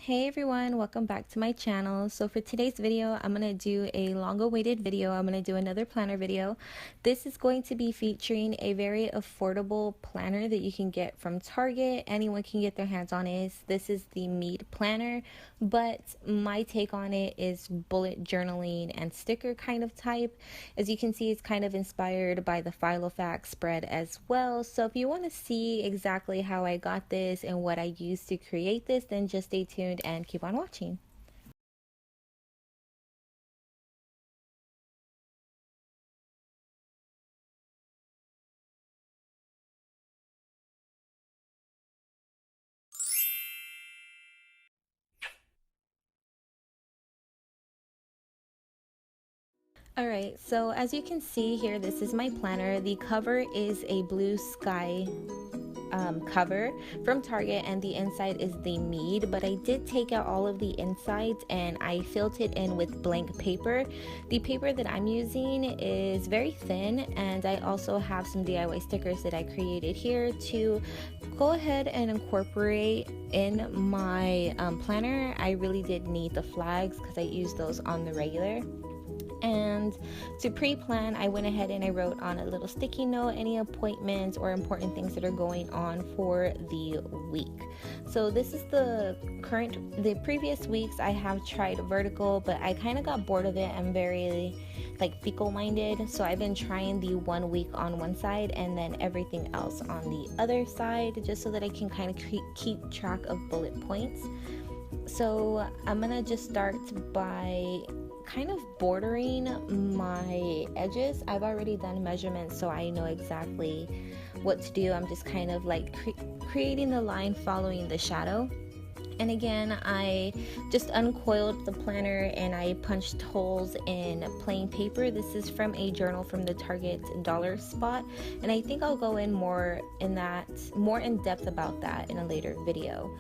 Hey everyone, welcome back to my channel. So for today's video, I'm going to do a long awaited video. I'm going to do another planner video. This is going to be featuring a very affordable planner that you can get from Target. Anyone can get their hands on it. This is the Mead planner, but my take on it is bullet journaling and sticker kind of type. As you can see, it's kind of inspired by the Filofax spread as well. So if you want to see exactly how I got this and what I used to create this, then just stay tuned and keep on watching. Alright, so as you can see here, this is my planner. The cover is a blue sky cover from Target, and the inside is the Mead, but I did take out all of the insides and I filled it in with blank paper. The paper that I'm using is very thin, and I also have some DIY stickers that I created here to go ahead and incorporate in my planner. I really did need the flags because I use those on the regular. And to pre-plan, I went ahead and I wrote on a little sticky note any appointments or important things that are going on for the week. So this is the previous weeks I have tried vertical, but I kind of got bored of it. I'm very fickle minded, so I've been trying the 1 week on one side and then everything else on the other side, just so that I can kind of keep track of bullet points. So I'm gonna just start by kind of bordering my edges. I've already done measurements, so I know exactly what to do. I'm just kind of creating the line following the shadow. And again, I just uncoiled the planner and I punched holes in plain paper. This is from a journal from the Target dollar spot, and I think I'll go in more in depth about that in a later video.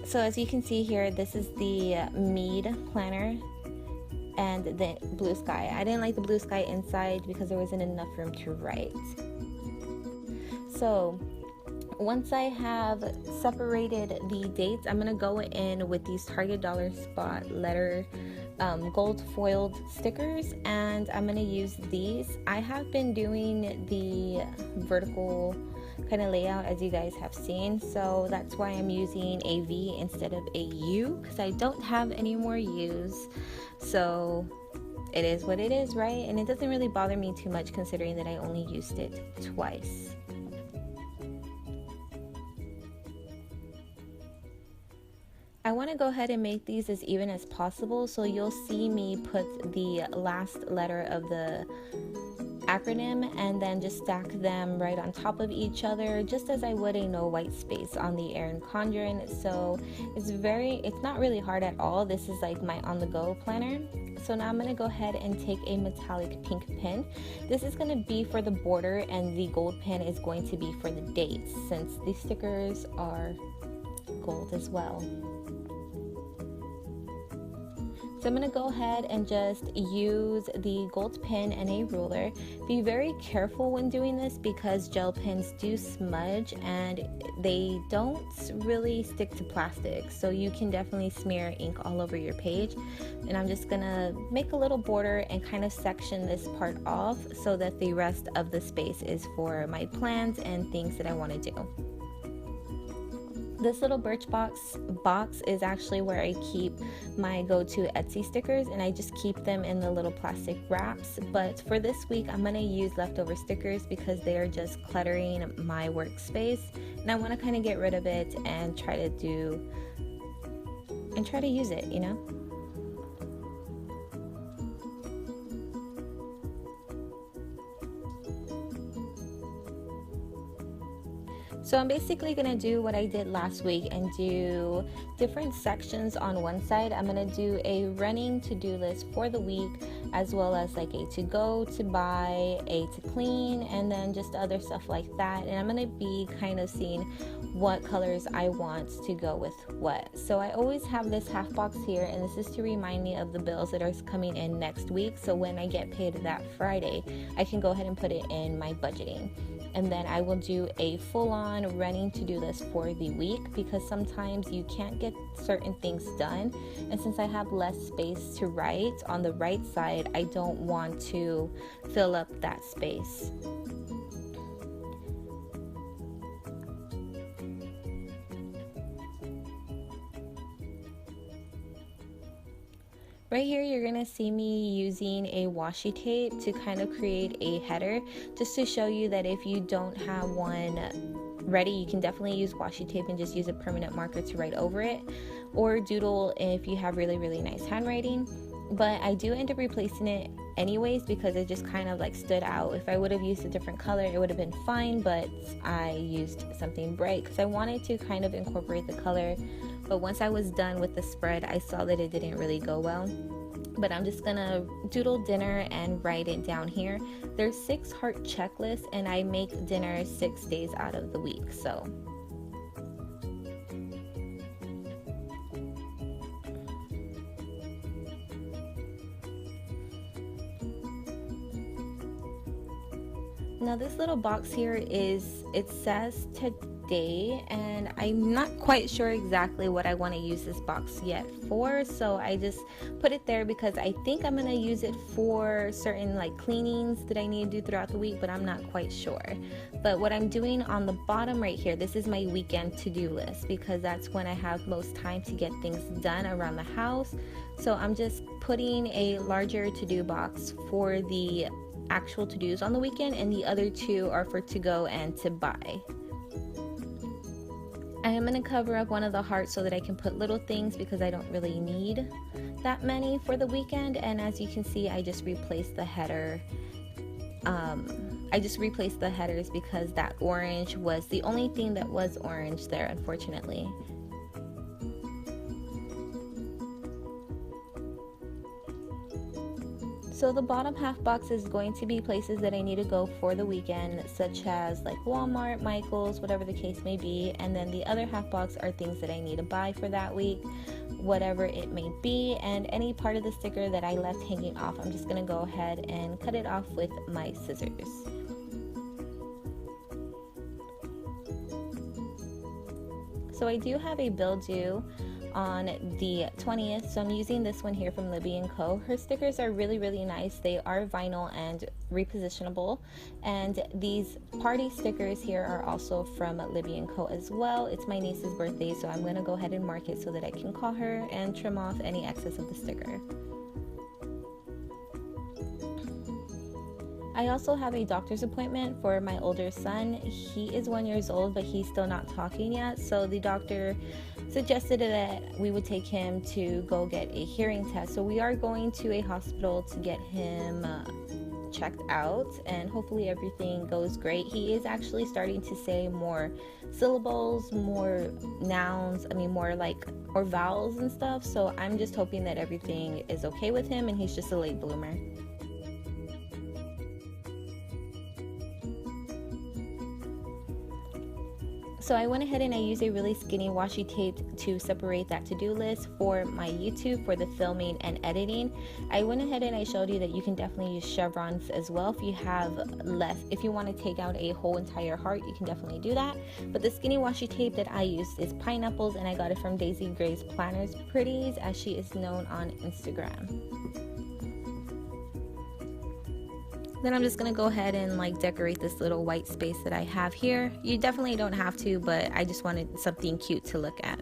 So as you can see here, this is the Mead planner and the blue sky. I didn't like the blue sky inside because there wasn't enough room to write. So once I have separated the dates, I'm gonna go in with these Target dollar spot letter gold foiled stickers, and I'm gonna use these. I have been doing the vertical kind of layout as you guys have seen, so that's why I'm using a V instead of a U, because I don't have any more U's. So it is what it is, right? And it doesn't really bother me too much considering that I only used it twice. I want to go ahead and make these as even as possible, so you'll see me put the last letter of the acronym and then just stack them right on top of each other, just as I would a no white space on the Erin Condren. So it's not really hard at all. This is like my on the go planner. So now I'm going to go ahead and take a metallic pink pen. This is going to be for the border, and the gold pen is going to be for the dates, since the stickers are gold as well. So I'm going to go ahead and just use the gold pen and a ruler. Be very careful when doing this because gel pens do smudge and they don't really stick to plastic. So you can definitely smear ink all over your page. And I'm just going to make a little border and kind of section this part off so that the rest of the space is for my plans and things that I want to do. This little Birchbox box is actually where I keep my go-to Etsy stickers, and I just keep them in the little plastic wraps. But for this week, I'm going to use leftover stickers because they are just cluttering my workspace, and I want to kind of get rid of it and try to use it, you know? So I'm basically going to do what I did last week and do different sections on one side. I'm going to do a running to-do list for the week, as well as like a to go, to buy, a to clean, and then just other stuff like that. And I'm going to be kind of seeing what colors I want to go with what. So I always have this half box here, and this is to remind me of the bills that are coming in next week, so when I get paid that Friday I can go ahead and put it in my budgeting. And then I will do a full-on running to-do list for the week, because sometimes you can't get certain things done, and since I have less space to write on the right side, I don't want to fill up that space. Right here, you're going to see me using a washi tape to kind of create a header, just to show you that if you don't have one ready, you can definitely use washi tape and just use a permanent marker to write over it, or doodle if you have really nice handwriting. But I do end up replacing it anyways, because it just kind of like stood out. If I would have used a different color, it would have been fine, but I used something bright because I wanted to kind of incorporate the color. But once I was done with the spread, I saw that it didn't really go well. But I'm just gonna doodle dinner and write it down here. There's 6 heart checklists, and I make dinner 6 days out of the week, so. Now this little box here it says today, and I'm not quite sure exactly what I want to use this box yet for, so I just put it there because I think I'm going to use it for certain like cleanings that I need to do throughout the week, but I'm not quite sure. But what I'm doing on the bottom right here, this is my weekend to-do list, because that's when I have most time to get things done around the house. So I'm just putting a larger to-do box for the actual to-dos on the weekend, and the other 2 are for to go and to buy. I am going to cover up one of the hearts so that I can put little things, because I don't really need that many for the weekend. And as you can see, I just replaced the header. I just replaced the headers because that orange was the only thing that was orange there, unfortunately. So the bottom half box is going to be places that I need to go for the weekend, such as like Walmart, Michael's, whatever the case may be. And then the other half box are things that I need to buy for that week, whatever it may be. And any part of the sticker that I left hanging off, I'm just going to go ahead and cut it off with my scissors. So I do have a bill due on the 20th, so I'm using this one here from Libby & Co. Her stickers are really nice. They are vinyl and repositionable, and these party stickers here are also from Libby & Co. as well. It's my niece's birthday, so I'm going to go ahead and mark it so that I can call her and trim off any excess of the sticker. I also have a doctor's appointment for my older son. He is 1 year old, but he's still not talking yet, so the doctor suggested that we would take him to go get a hearing test. So we are going to a hospital to get him checked out, and hopefully everything goes great. He is actually starting to say more syllables, more nouns, more vowels and stuff, so I'm just hoping that everything is okay with him and he's just a late bloomer. So I went ahead and I used a really skinny washi tape to separate that to-do list for my YouTube for the filming and editing. I went ahead and I showed you that you can definitely use chevrons as well if you have less. If you want to take out a whole entire heart, you can definitely do that. But the skinny washi tape that I used is pineapples, and I got it from Daisy Gray's Planners Pretties, as she is known on Instagram. Then I'm just going to go ahead and decorate this little white space that I have here. You definitely don't have to, but I just wanted something cute to look at.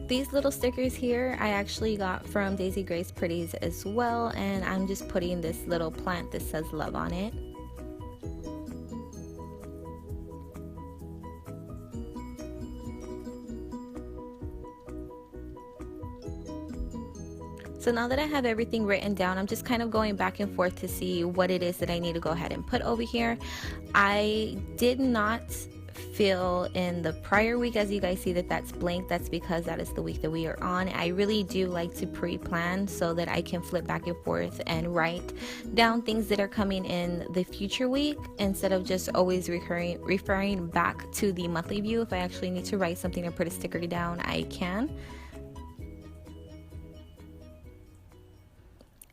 These little stickers here I actually got from Daisy Gray's Pretties as well, and I'm just putting this little plant that says love on it. So now that I have everything written down, I'm just kind of going back and forth to see what it is that I need to go ahead and put over here. I did not fill in the prior week. As you guys see that that's blank, that's because that is the week that we are on. I really do like to pre-plan so that I can flip back and forth and write down things that are coming in the future week instead of just always referring back to the monthly view. If I actually need to write something or put a sticker down, I can.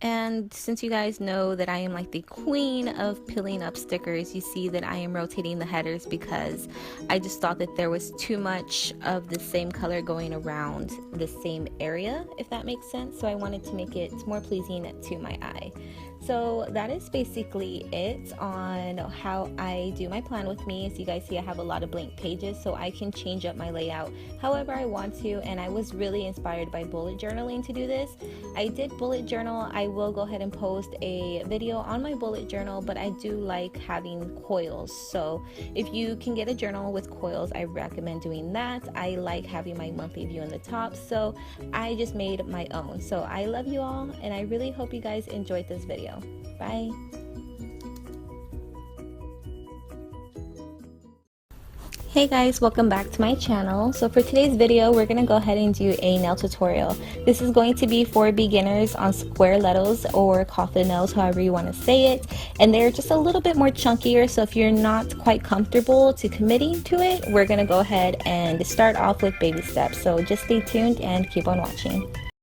And since you guys know that I am like the queen of peeling up stickers, you see that I am rotating the headers because I just thought that there was too much of the same color going around the same area, if that makes sense. So I wanted to make it more pleasing to my eye. So that is basically it on how I do my plan with me. As you guys see, I have a lot of blank pages, so I can change up my layout however I want to, and I was really inspired by bullet journaling to do this. I did bullet journal. I will go ahead and post a video on my bullet journal, but I do like having coils. So if you can get a journal with coils, I recommend doing that. I like having my monthly view in the top, so I just made my own. So I love you all, and I really hope you guys enjoyed this video. Bye. Hey guys, welcome back to my channel. So for today's video, we're going to go ahead and do a nail tutorial. This is going to be for beginners on square needles or coffin nails, however you want to say it. And they're just a little bit more chunkier, so if you're not quite comfortable to committing to it, we're going to go ahead and start off with baby steps. So just stay tuned and keep on watching.